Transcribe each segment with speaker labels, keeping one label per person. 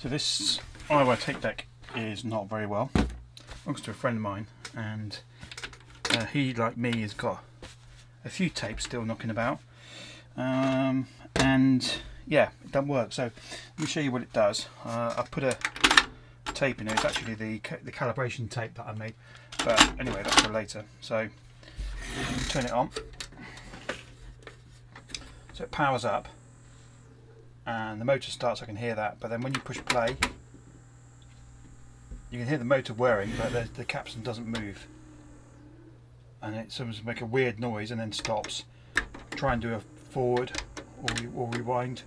Speaker 1: So this Aiwa tape deck is not very well. Belongs to a friend of mine, and he, like me, has got a few tapes still knocking about, and yeah, it doesn't work. So let me show you what it does. I put a tape in it. It's actually the calibration tape that I made, but anyway, that's for later. So turn it on, so it powers up and the motor starts. I can hear that, but then when you push play, you can hear the motor whirring, but the capstan doesn't move, and it sometimes makes a weird noise and then stops. Try and do a forward or rewind.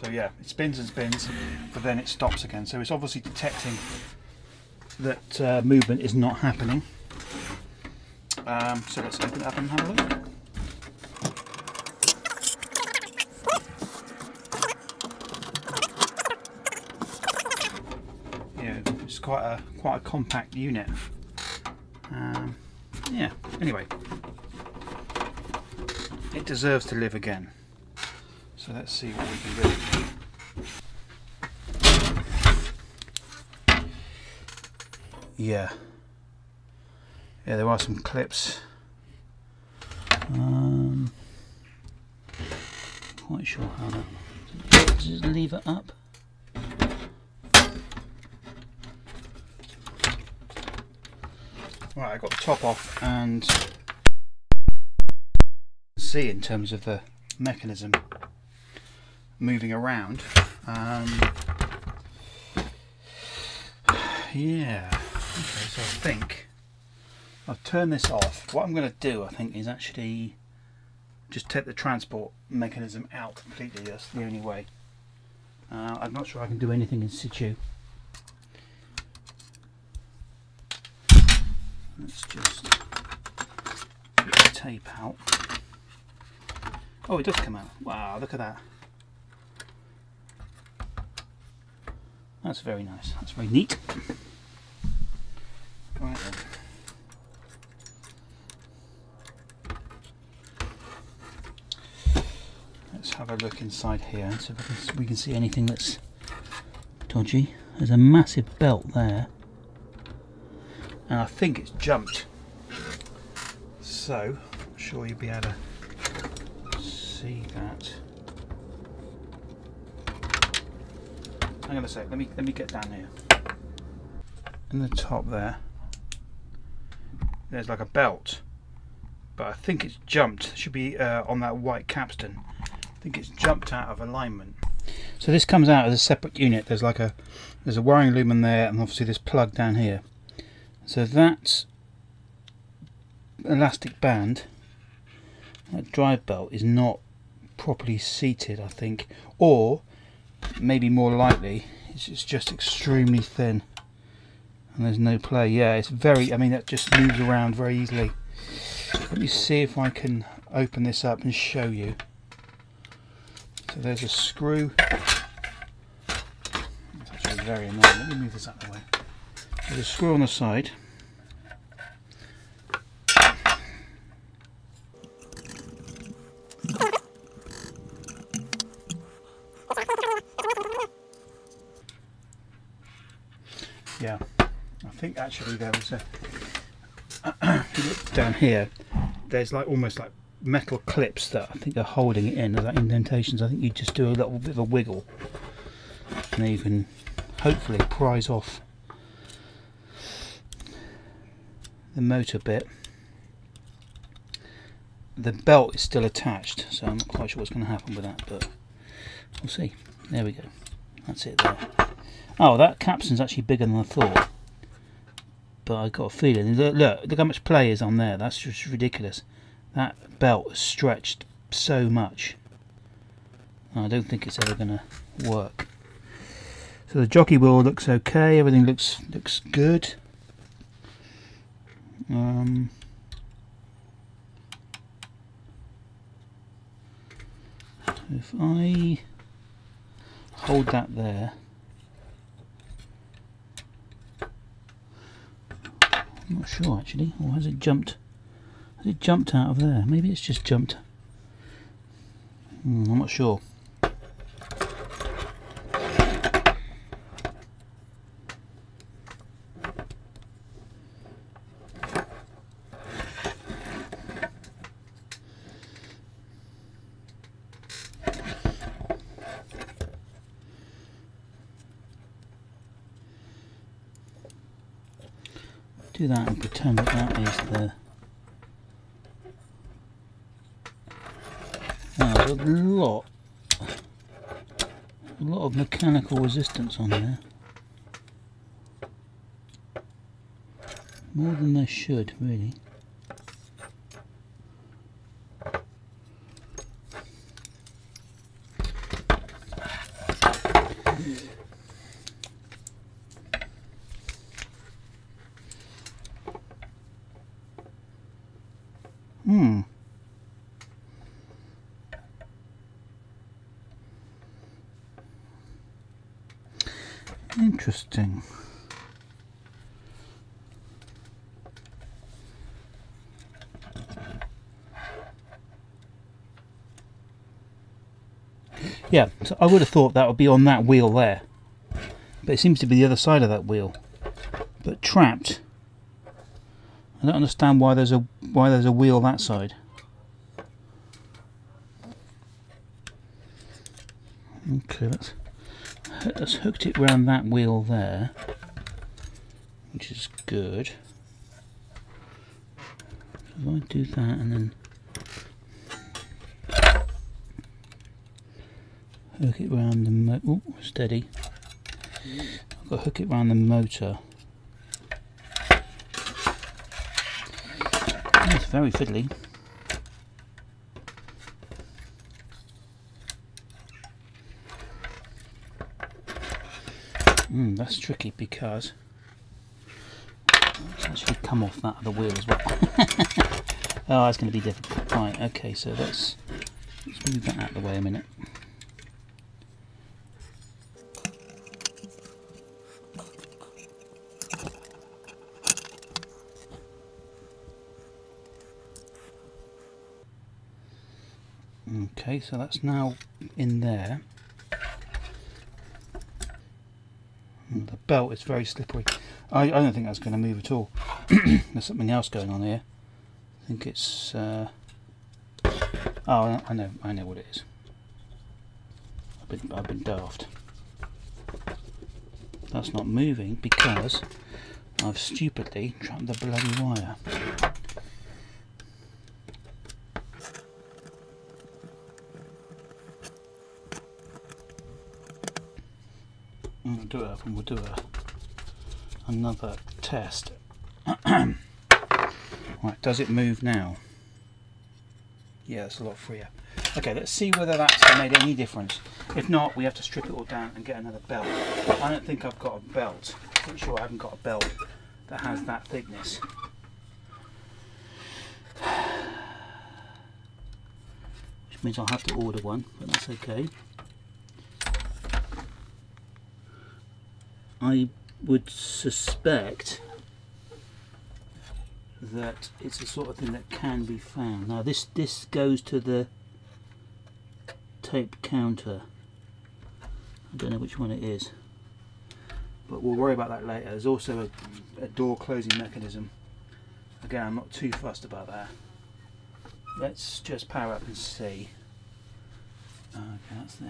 Speaker 1: So yeah, it spins and spins, but then it stops again. So it's obviously detecting that movement is not happening. So let's open it up and have a look. Yeah, it's quite a compact unit. Yeah. Anyway, it deserves to live again. So let's see what we can do. Yeah, there are some clips. Quite sure how that. Just leave it up. Right, I got the top off and see in terms of the mechanism moving around. Yeah, okay, so I think I'll turn this off. What I'm going to do, I think, is actually just take the transport mechanism out completely. That's the only way. I'm not sure I can do anything in situ. Let's just get the tape out. Oh, it does come out. Wow, look at that. That's very nice. That's very neat. Right then. Let's have a look inside here and see if we can see anything that's dodgy. There's a massive belt there, and I think it's jumped. So I'm sure you'll be able to see that. Hang on a sec, let me get down here. In the top there's like a belt, but I think it's jumped. It should be on that white capstan. I think it's jumped out of alignment. So this comes out as a separate unit. There's a wiring lumen there, and obviously this plug down here. So that elastic band, that drive belt, is not properly seated, I think, or maybe more likely it's just extremely thin and there's no play. Yeah, it's very, I mean, that just moves around very easily. Let me see if I can open this up and show you. So there's a screw. It's actually very annoying. Let me move this out of the way. There's a screw on the side. Yeah, I think actually there was if you look down here, there's like almost like metal clips that I think are holding it in. There's like indentations. I think you just do a little bit of a wiggle and then you can hopefully prise off the motor bit. The belt is still attached, so I'm not quite sure what's going to happen with that, but we'll see. There we go. That's it there. Oh, that capstan's actually bigger than I thought, but I got a feeling. Look how much play is on there. That's just ridiculous. That belt is stretched so much. I don't think it's ever going to work. So the jockey wheel looks okay. Everything looks good. If I hold that there, I'm not sure actually, or has it jumped? Has it jumped out of there? Maybe it's just jumped. I'm not sure. do that and pretend that that is the... Now, there's a lot of mechanical resistance on there. More than there should, really. Interesting. Yeah, so I would have thought that would be on that wheel there, but it seems to be the other side of that wheel, but trapped. I don't understand why there's a wheel that side. Okay, let's hooked it around that wheel there, which is good. So if I do that and then hook it around the motor. Steady. I've got to hook it around the motor. It's very fiddly. That's tricky because it's actually come off that other wheel as well. Oh, that's going to be difficult. Right, okay, so let's move that out of the way a minute. Okay, so that's now in there. The belt is very slippery. I don't think that's going to move at all. There's something else going on here. I think it's... oh, I know what it is. I've been daft. That's not moving because I've stupidly trapped the bloody wire. We'll do another test. Right, does it move now? Yeah, it's a lot freer. Okay, let's see whether that's made any difference. If not, we have to strip it all down and get another belt. I don't think I've got a belt. I'm pretty sure I haven't got a belt that has that thickness. Which means I'll have to order one, but that's okay. I would suspect that it's the sort of thing that can be found. Now this goes to the tape counter. I don't know which one it is, but we'll worry about that later. There's also a door closing mechanism. Again, I'm not too fussed about that. Let's just power up and see. Okay,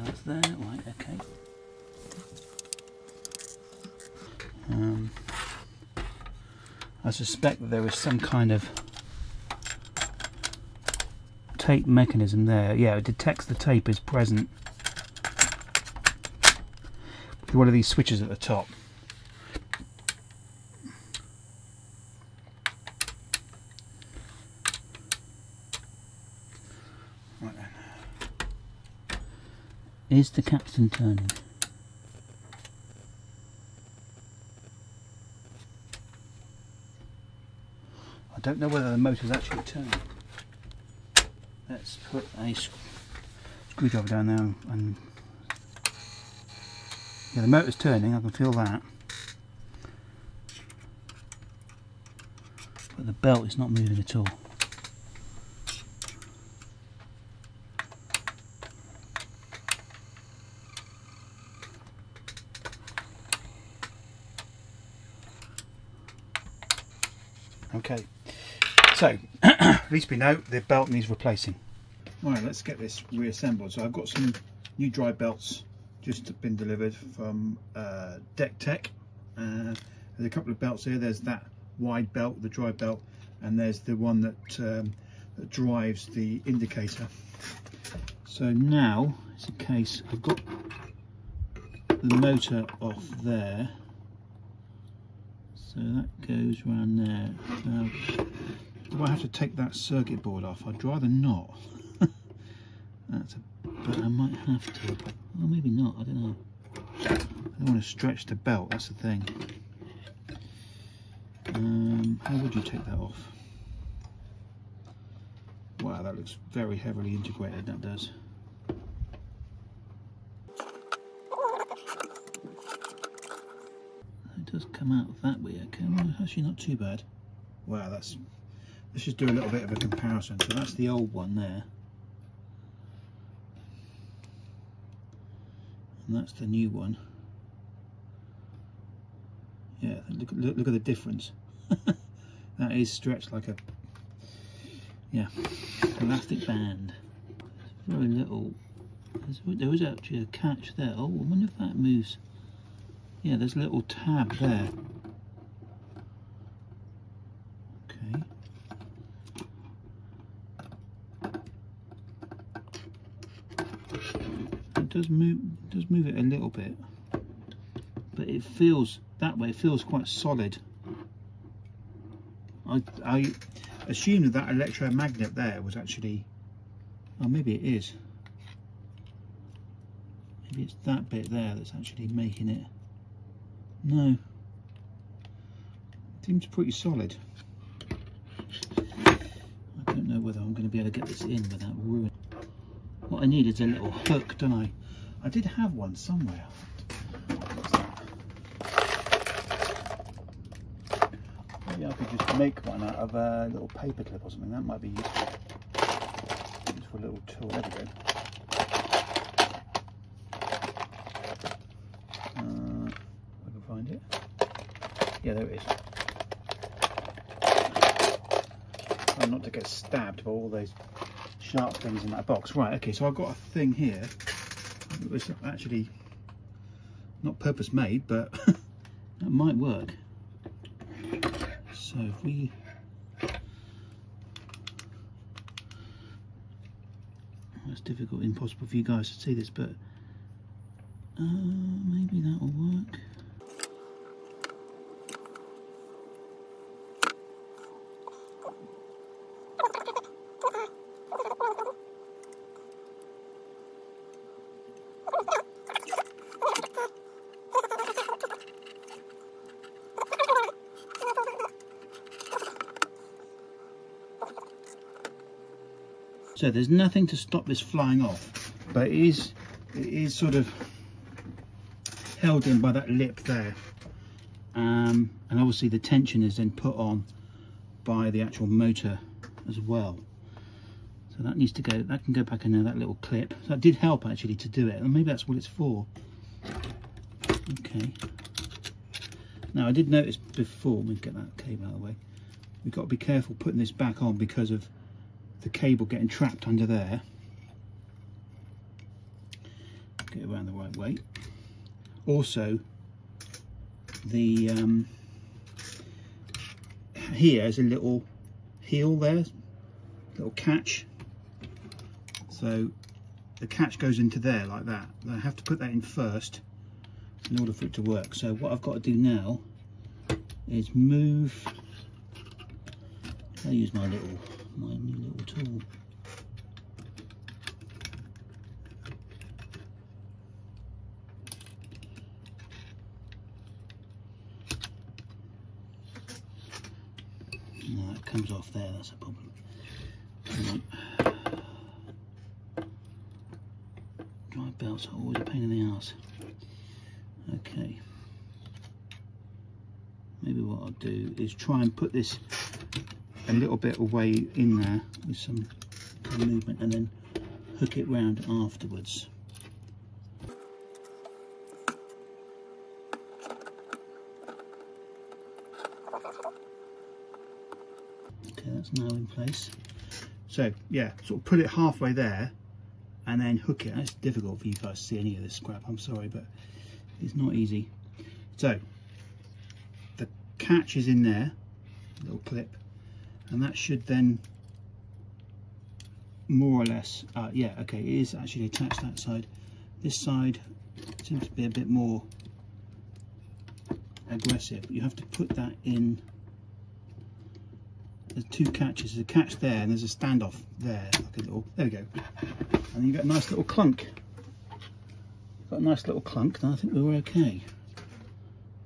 Speaker 1: that's there, right, okay. I suspect that there is some kind of tape mechanism there. Yeah, it detects the tape is present with one of these switches at the top. Right then. Is the capstan turning? I don't know whether the motor's actually turning. Let's put a screwdriver down there and... Yeah, the motor's turning, I can feel that. But the belt is not moving at all. Okay, so at least we know the belt needs replacing. Right, let's get this reassembled. So I've got some new dry belts just been delivered from Deck Tech. There's a couple of belts here. There's that
Speaker 2: wide belt, the drive belt, and there's the one that, that drives the indicator. So now it's a case, I've got the motor off there, so that goes around there. Now, do I have to take that circuit board off? I'd rather not. But I might have to. Or maybe not, I don't know. I don't want to stretch the belt, that's the thing. How would you take that off? Wow, that looks very heavily integrated, that does. It does come out that way, okay, well, actually not too bad. Wow, let's just do a little bit of a comparison. So that's the old one there. And that's the new one. Yeah, look at the difference. That is stretched like a, yeah, elastic band. It's very little. There is actually a catch there. Oh, I wonder if that moves. Yeah, there's a little tab there. Okay. It does move it a little bit, but it feels that way. It feels quite solid. I assumed that electromagnet there was actually, oh, maybe it is. Maybe it's that bit there that's actually making it. No, it seems pretty solid. I don't know whether I'm going to be able to get this in without ruining. What I need is a little hook, don't I? I did have one somewhere. Maybe I could just make one out of a little paper clip or something. That might be useful. Just for a little tool. There we go. If I can find it. Yeah, there it is. Try not to get stabbed by all those sharp things in that box. Right, okay, so I've got a thing here. It was actually not purpose made, but that might work. So if we it's difficult, impossible for you guys to see this, but maybe that'll work. So there's nothing to stop this flying off, but it is sort of held in by that lip there, and obviously the tension is then put on by the actual motor as well. So that needs to go, that can go back in there, that little clip. So that did help actually to do it, and maybe that's what it's for. Okay. Now I did notice before, let me get that cable out of the way, we've got to be careful putting this back on because of the cable getting trapped under there. Get it around the right way. Also, the here is a little heel there, little catch. So the catch goes into there like that. I have to put that in first in order for it to work. So what I've got to do now is move. I use my new little tool. No, that comes off there, that's a problem. Dry belts are always a pain in the arse. Okay. Maybe what I'll do is try and put this a little bit away in there with some movement and then hook it round afterwards. Okay, that's now in place. So yeah, sort of put it halfway there and then hook it. That's difficult for you guys to see any of this scrap, I'm sorry, but it's not easy. So the catch is in there, little clip, and that should then more or less, yeah, okay, it is actually attached that side. This side seems to be a bit more aggressive. You have to put that in. There's two catches, there's a catch there and there's a standoff there, like a little, there we go. And you got a nice little clunk. Got a nice little clunk, and I think we were okay.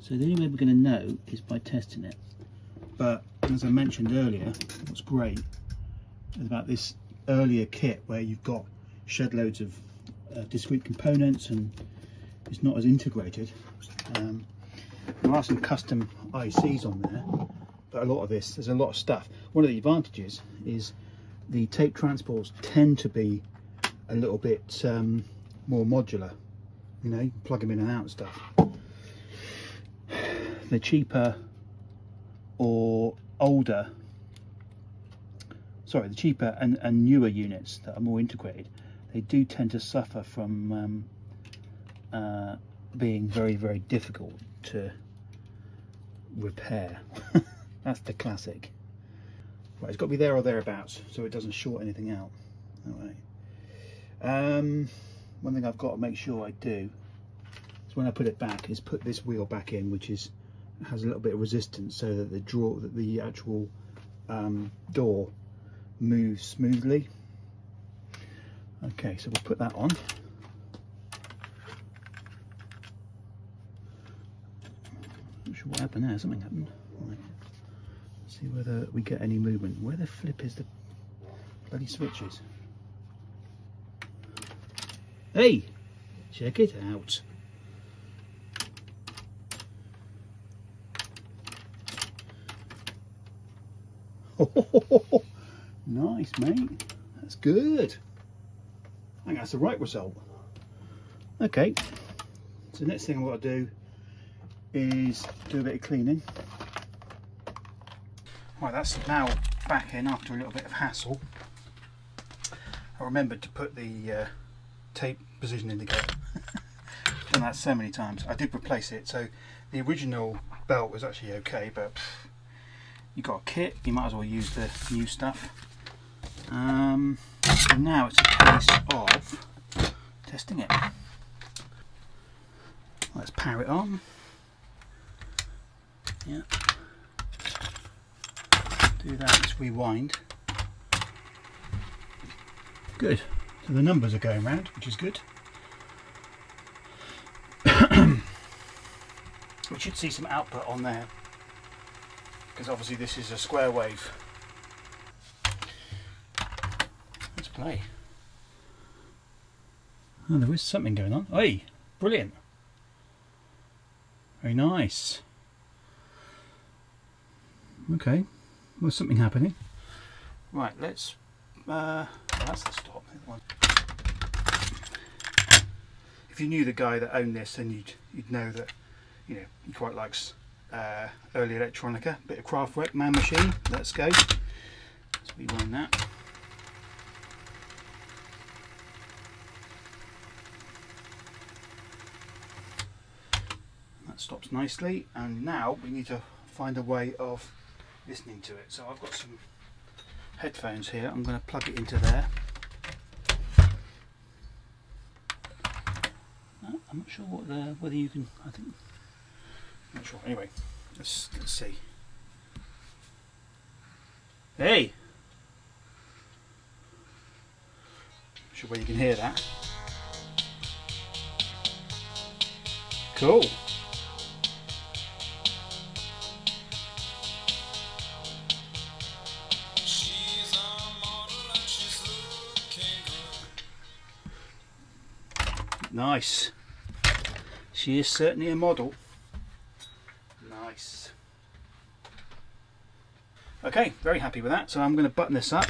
Speaker 2: So the only way we're going to know is by testing it. But as I mentioned earlier, what's great is about this earlier kit where you've got shed loads of discrete components and it's not as integrated. There are some custom ICs on there, but a lot of this, there's a lot of stuff. One of the advantages is the tape transports tend to be a little bit more modular. You know, you can plug them in and out and stuff. They're cheaper or older, sorry, the cheaper and newer units that are more integrated, they do tend to suffer from being very, very difficult to repair. That's the classic. Right, it's got to be there or thereabouts so it doesn't short anything out. All right. One thing I've got to make sure I do is when I put it back is put this wheel back in, which is has a little bit of resistance so that the actual door moves smoothly. Okay, so we'll put that on. Not sure what happened there. Something happened. Right. Let's see whether we get any movement. Where the flip is the bloody switches? Hey, check it out. Oh, nice, mate. That's good. I think that's the right result. Okay, so the next thing I've got to do is do a bit of cleaning. Right, that's now back in after a little bit of hassle. I remembered to put the tape position indicator. Done that so many times. I did replace it, so the original belt was actually okay, but you got a kit, you might as well use the new stuff. So now it's a case of testing it. Let's power it on. Yeah. Do that, let's rewind. Good. So the numbers are going round, which is good. We should see some output on there, because obviously this is a square wave. Let's play. Oh, there is something going on. Hey, brilliant. Very nice. Okay, there's something happening. Right, let's that's the stop. If you knew the guy that owned this, then you'd know that, you know, he quite likes early electronica. Bit of Kraftwerk, Man Machine. Let's go. Let's rewind that. That stops nicely, and now we need to find a way of listening to it. So I've got some headphones here. I'm going to plug it into there. I'm not sure what whether you can. I think. Not sure. Anyway, let's see. Hey. Not sure where you can hear that. Cool. Nice. She is certainly a model. Nice. Okay, very happy with that. So I'm going to button this up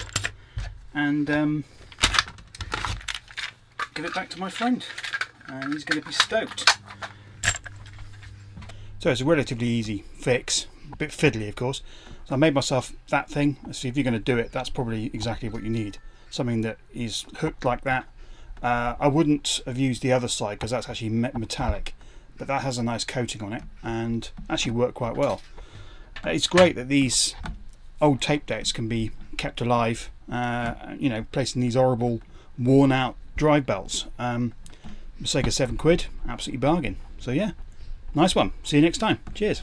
Speaker 2: and give it back to my friend, and he's going to be stoked. So it's a relatively easy fix, a bit fiddly of course. So I made myself that thing. So if you're going to do it, that's probably exactly what you need. Something that is hooked like that. I wouldn't have used the other side because that's actually metallic, but that has a nice coating on it and actually worked quite well. it's great that these old tape decks can be kept alive, you know, placed in these horrible worn out drive belts. Sega £7, absolutely bargain. So yeah, nice one. See you next time. Cheers.